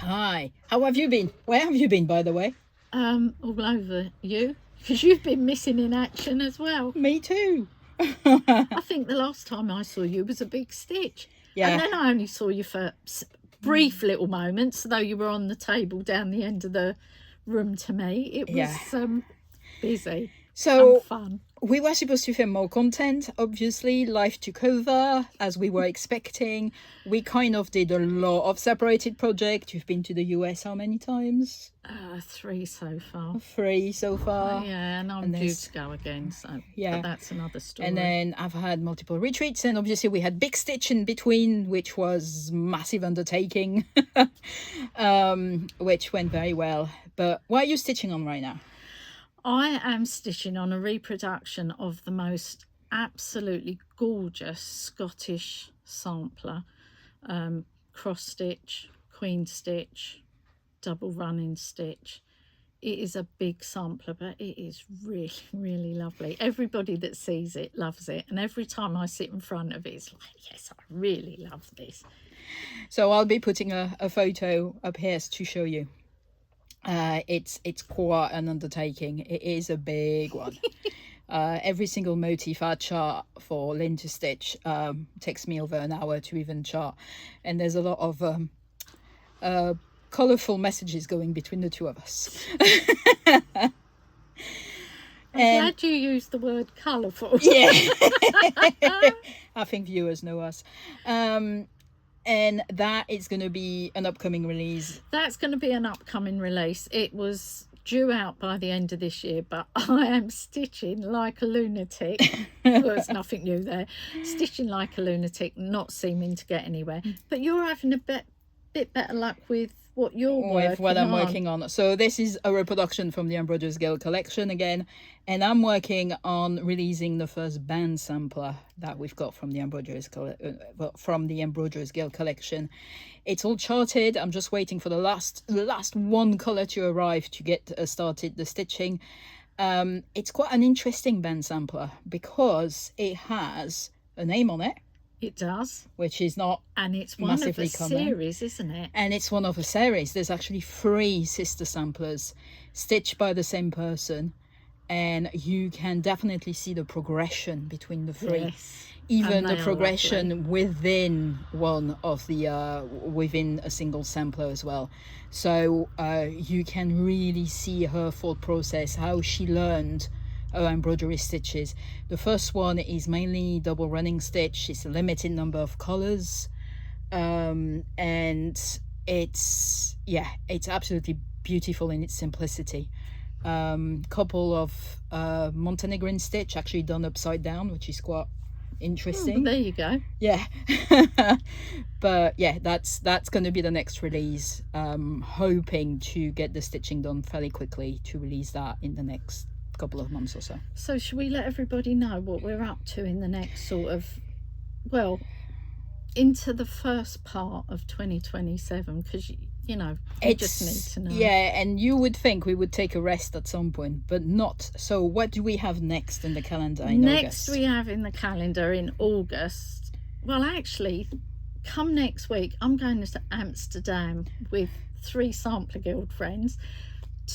Hi. How have you been? Where have you been, by the way? All over you, because you've been missing in action as well. Me too. I think the last time I saw you was a big stitch. Yeah. And then I only saw you for brief little moments, though you were on the table down the end of the room to me. It was busy and fun. We were supposed to film more content, obviously. Life took over as we were expecting. We kind of did a lot of separated projects. You've been to the US how many times? 3 so far. 3 so far. Yeah, and I'm due to go again, so but that's another story. And then I've had multiple retreats, and obviously we had Big Stitch in between, which was massive undertaking, which went very well. But what are you stitching on right now? I am stitching on a reproduction of the most absolutely gorgeous Scottish sampler, cross stitch, queen stitch, double running stitch. It is a big sampler, but it is really, really lovely. Everybody that sees it loves it, and every time I sit in front of it, it's like, yes, I really love this. So I'll be putting a photo up here to show you. It's quite an undertaking. It is a big one. Every single motif I chart for Lin to stitch takes me over an hour to even chart, and there's a lot of colourful messages going between the two of us. I'm glad you used the word colourful. Yeah. I think viewers know us. And that is going to be an upcoming release. That's going to be an upcoming release. It was due out by the end of this year, but I am stitching like a lunatic. Well, there's nothing new there. Stitching like a lunatic, not seeming to get anywhere. But you're having a bit better luck with what I'm working on. So this is a reproduction from the Embroiderers Guild collection again, and I'm working on releasing the first band sampler that we've got from the Embroiderers Guild collection. It's all charted. I'm just waiting for the last one color to arrive to get started the stitching. It's quite an interesting band sampler because it has a name on it. It does. Which is not and it's one massively of a common. Series, isn't it? And it's one of a series. There's actually 3 sister samplers stitched by the same person, and you can definitely see the progression between the 3. Yes. Even the progression within one of the within a single sampler as well. So you can really see her thought process, how she learned embroidery stitches. The first one is mainly double running stitch. It's a limited number of colors, and it's absolutely beautiful in its simplicity. Couple of Montenegrin stitch actually done upside down, which is quite interesting. There you go. Yeah. But yeah, that's going to be the next release. Hoping to get the stitching done fairly quickly to release that in the next couple of months or so. So should we let everybody know what we're up to in the next into the first part of 2027, because you just need to know. Yeah, and you would think we would take a rest at some point, but not. So what do we have next in the calendar in August? We have in the calendar in August, well, actually, come next week, I'm going to Amsterdam with 3 Sampler Guild friends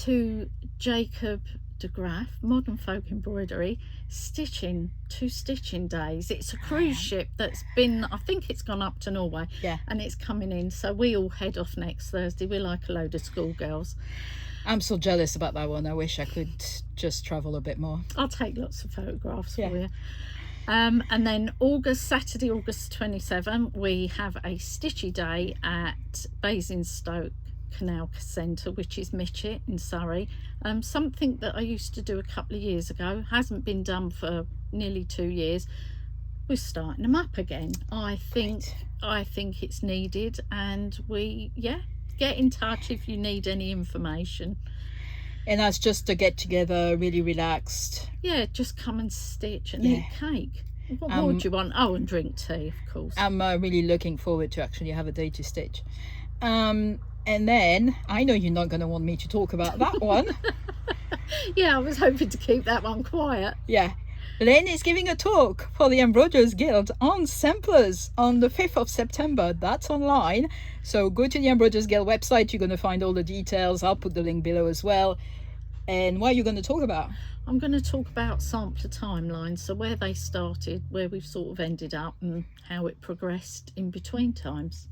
to Jacob de Graaf, Modern Folk Embroidery, stitching 2 stitching days. It's a cruise ship that's been, I think it's gone up to Norway, and it's coming in, so we all head off next Thursday. We're like a load of schoolgirls. I'm so jealous about that one. I wish I could just travel a bit more. I'll take lots of photographs for you. And then Saturday, August 27, we have a stitchy day at Basingstoke Canal Centre, which is Mitchett in Surrey. Something that I used to do a couple of years ago, hasn't been done for nearly 2 years. We're starting them up again. I think it's needed, and get in touch if you need any information. And that's just to get together, really relaxed. Yeah, just come and stitch and eat cake. What more do you want? Oh, and drink tea, of course. I'm really looking forward to actually have a day to stitch. And then, I know you're not going to want me to talk about that one. Yeah, I was hoping to keep that one quiet. Yeah. Lin is giving a talk for the Embroiderers Guild on samplers on the 5th of September. That's online. So go to the Embroiderers Guild website. You're going to find all the details. I'll put the link below as well. And what are you going to talk about? I'm going to talk about sampler timelines, so where they started, where we've sort of ended up, and how it progressed in between times.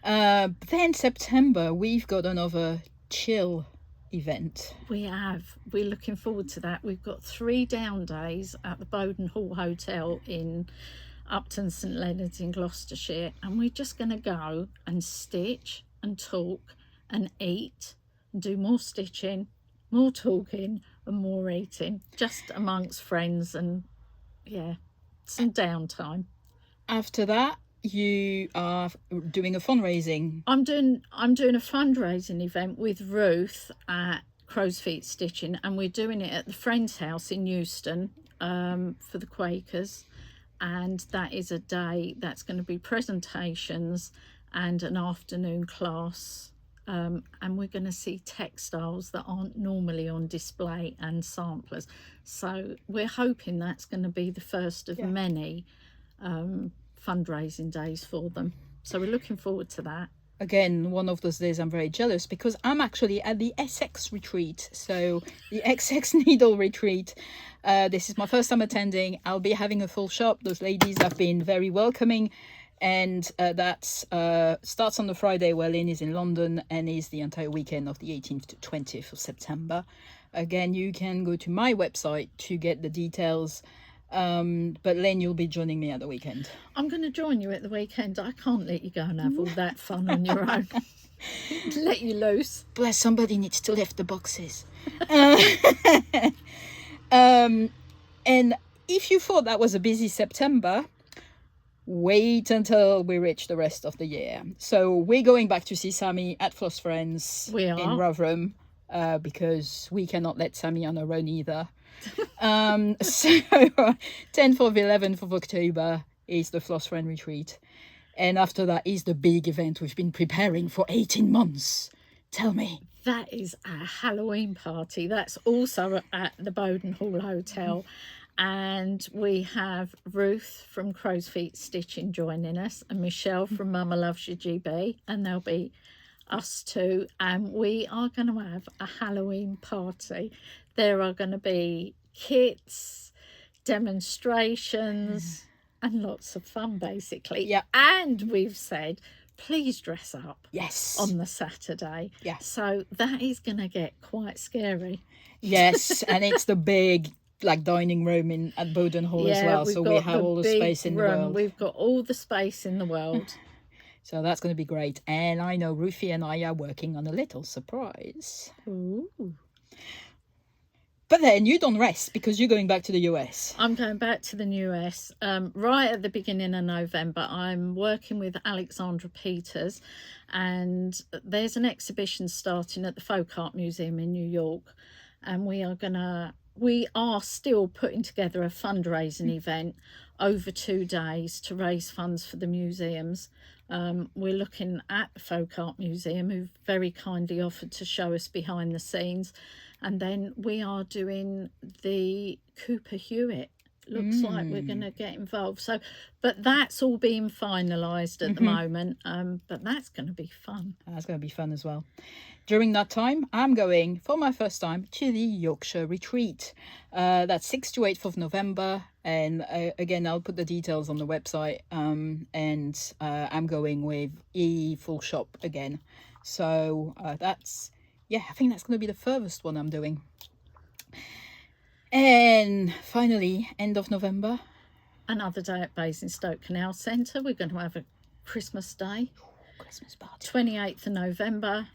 Then September, we've got another chill event. We're looking forward to that. We've got 3 down days at the Bowden Hall Hotel in Upton St Leonard's in Gloucestershire, and we're just going to go and stitch and talk and eat and do more stitching, more talking and more eating, just amongst friends, and some downtime. After that, you are doing a fundraising. I'm doing a fundraising event with Ruth at Crow's Feet Stitching, and we're doing it at the Friends House in Euston for the Quakers, and that is a day that's going to be presentations and an afternoon class, and we're going to see textiles that aren't normally on display and samplers. So we're hoping that's going to be the first of many fundraising days for them. So we're looking forward to that. Again, one of those days I'm very jealous because I'm actually at the Essex retreat. So the Essex Needle retreat. This is my first time attending. I'll be having a full shop. Those ladies have been very welcoming. And that starts on the Friday where Lin is in London and is the entire weekend of the 18th to 20th of September. Again, you can go to my website to get the details. But Lin, you'll be joining me at the weekend. I'm going to join you at the weekend. I can't let you go and have all that fun on your own. Let you loose. Bless, somebody needs to lift the boxes. And if you thought that was a busy September, wait until we reach the rest of the year. So we're going back to see Sammy at Floss Friends in Rotherham, because we cannot let Sammy on her own either. So 10th of 11th of October is the Floss Friend retreat, and after that is the big event we've been preparing for 18 months. Tell me. That is a Halloween party. That's also at the Bowden Hall Hotel, and we have Ruth from Crow's Feet Stitching joining us, and Michelle from Mama Loves You GB, and there'll be us too, and we are going to have a Halloween party. There are going to be kits, demonstrations, and lots of fun, basically. Yeah. And we've said, please dress up. Yes. On the Saturday. Yeah. So that is going to get quite scary. Yes, and it's the big dining room at Bowden Hall as well. So we have all the space in the world. We've got all the space in the world. So that's going to be great. And I know Ruthie and I are working on a little surprise. Ooh. But then you don't rest because you're going back to the US. I'm going back to the US right at the beginning of November. I'm working with Alexandra Peters, and there's an exhibition starting at the Folk Art Museum in New York, and we are still putting together a fundraising event over 2 days to raise funds for the museums. We're looking at the Folk Art Museum, who've very kindly offered to show us behind the scenes. And then we are doing the Cooper Hewitt. Looks like we're going to get involved. So, but that's all being finalised at the moment. But that's going to be fun. That's going to be fun as well. During that time, I'm going for my first time to the Yorkshire retreat. That's 6th to 8th of November. And again, I'll put the details on the website. And I'm going with full shop again. So that's... yeah, I think that's going to be the furthest one I'm doing. And finally, end of November. Another day at Basingstoke Canal Centre. We're going to have a Christmas day. Christmas party. 28th of November.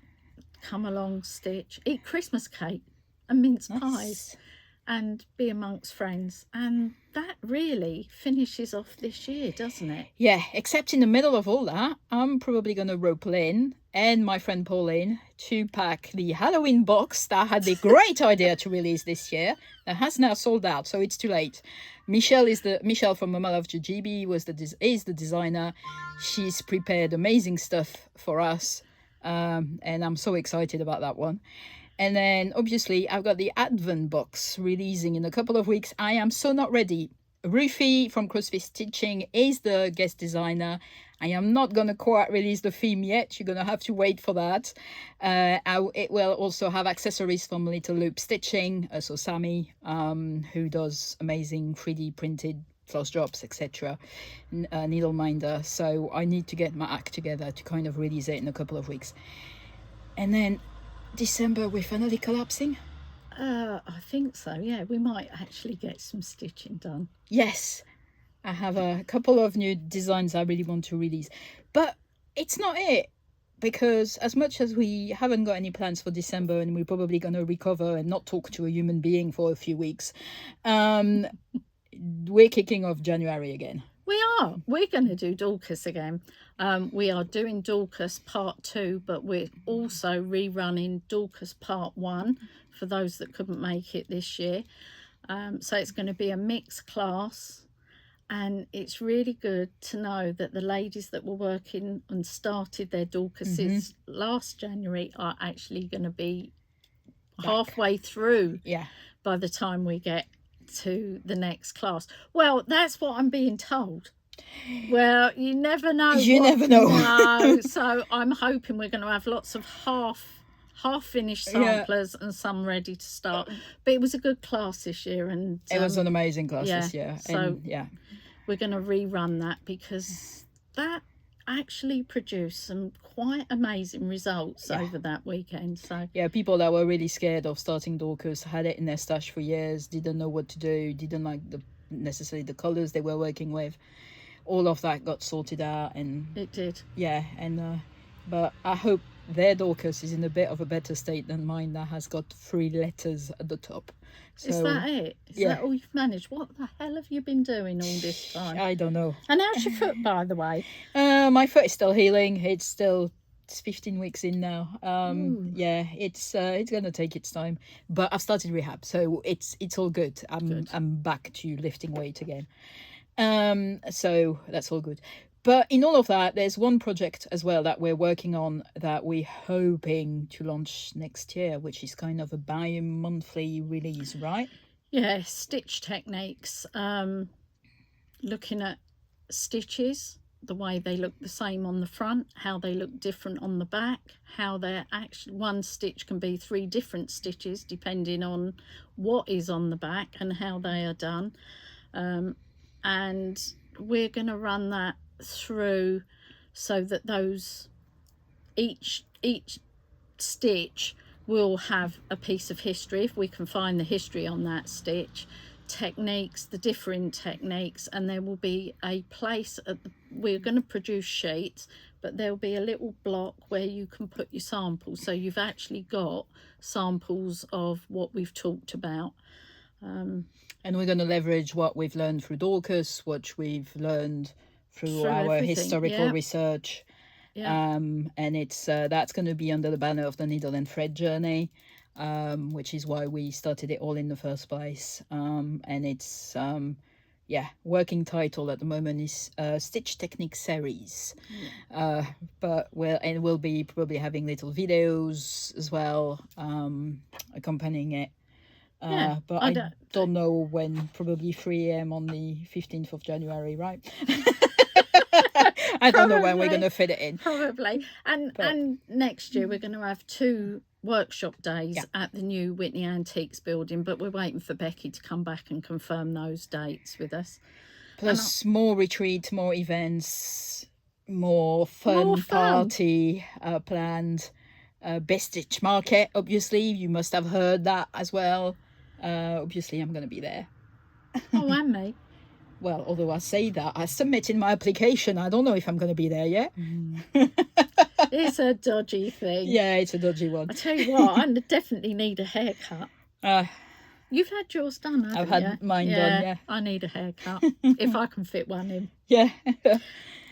Come along, stitch. Eat Christmas cake and mince pies. And be amongst friends. And that really finishes off this year, doesn't it? Yeah, except in the middle of all that, I'm probably going to rope Lin and my friend Pauline to pack the Halloween box that I had the great idea to release this year. That has now sold out, so it's too late. Michelle from Mama Loves You GB is the designer. She's prepared amazing stuff for us, and I'm so excited about that one. And then obviously I've got the Advent box releasing in a couple of weeks. I am so not ready. Ruthie from CrossFit Stitching is the guest designer. I am not going to quite release the theme yet. You're going to have to wait for that. It will also have accessories from Little Loop Stitching. So Sammy, who does amazing 3D printed floss drops, etc. Needle minder. So I need to get my act together to kind of release it in a couple of weeks. And then December, we're finally collapsing. I think so, yeah. We might actually get some stitching done. Yes, I have a couple of new designs I really want to release. But it's not it. Because as much as we haven't got any plans for December and we're probably going to recover and not talk to a human being for a few weeks, we're kicking off January again. We are. We're going to do Dorcas again. We are doing Dorcas Part 2, but we're also rerunning Dorcas Part 1 for those that couldn't make it this year. So it's going to be a mixed class, and it's really good to know that the ladies that were working and started their Dorcases last January are actually going to be halfway through by the time we get to the next class. Well, that's what I'm being told. Well, you never know. You never know. No. So I'm hoping we're going to have lots of half finished samplers and some ready to start. But it was a good class this year, and it was an amazing class this year. So we're going to rerun that because that actually produced some quite amazing results over that weekend. So people that were really scared of starting Dorcas had it in their stash for years, didn't know what to do, didn't like necessarily the colors they were working with. All of that got sorted out, and it did. But I hope their Dorcas is in a bit of a better state than mine that has got 3 letters at the top. So, is that it? Is that all you've managed? What the hell have you been doing all this time? I don't know. And how's your foot, by the way? My foot is still healing. It's 15 weeks in now. It's going to take its time. But I've started rehab, so it's all good. I'm back to lifting weight again. So that's all good. But in all of that, there's one project as well that we're working on that we're hoping to launch next year, which is kind of a bi-monthly release, right? Yeah, stitch techniques. Looking at stitches, the way they look the same on the front, how they look different on the back, how they're actually, one stitch can be 3 different stitches depending on what is on the back and how they are done. And we're going to run that through so that those each stitch will have a piece of history, if we can find the history on that stitch, techniques, the different techniques, and there will be a place we're going to produce sheets, but there'll be a little block where you can put your samples, so you've actually got samples of what we've talked about. And we're going to leverage what we've learned through Dorcas, what we've learned through our historical research. And it's that's going to be under the banner of the Needle and Thread Journey, which is why we started it all in the first place. And it's working title at the moment is Stitch Technique Series. But we'll be probably having little videos as well accompanying it. But I don't know when, probably 3 a.m. on the 15th of January, right? I don't know when we're going to fit it in. Probably. And next year we're going to have 2 workshop days at the new Whitney Antiques building, but we're waiting for Becky to come back and confirm those dates with us. Plus more retreats, more events, more fun party planned. Best Stitch Market, obviously. You must have heard that as well. Obviously, I'm going to be there. Oh, and me. Well, although I say that, I submitted my application. I don't know if I'm going to be there yet. It's a dodgy thing. Yeah, it's a dodgy one. I tell you what, I definitely need a haircut. You've had yours done, haven't you? I've had mine done, yeah. I need a haircut, if I can fit one in. Yeah.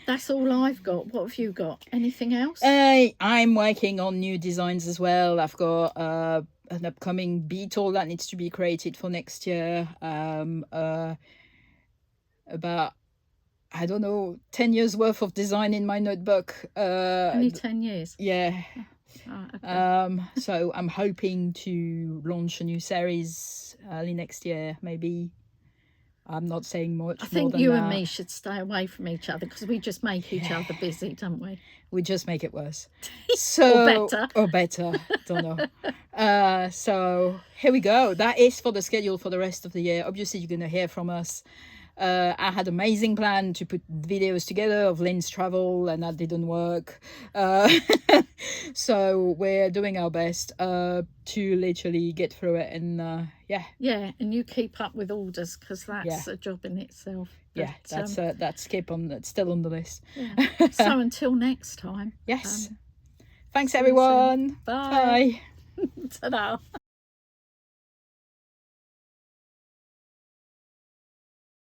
That's all I've got. What have you got? Anything else? I'm working on new designs as well. I've got an upcoming beetle that needs to be created for next year. About, I don't know, 10 years worth of design in my notebook. Only 10 years? Yeah. Okay. So I'm hoping to launch a new series early next year, maybe. I'm not saying much I more think than you that. and me should stay away from each other because we just make each other busy, don't we? We just make it worse. So, Or better. Or better. Don't know. So here we go. That is for the schedule for the rest of the year. Obviously, you're going to hear from us. I had amazing plan to put videos together of Lin's travel, and that didn't work. So we're doing our best to literally get through it, and Yeah, and you keep up with orders because that's a job in itself. Yeah, But, that's that's still on the list. yeah. So until next time. Yes. Thanks see you soon. everyone. Bye. Bye. Ta-da.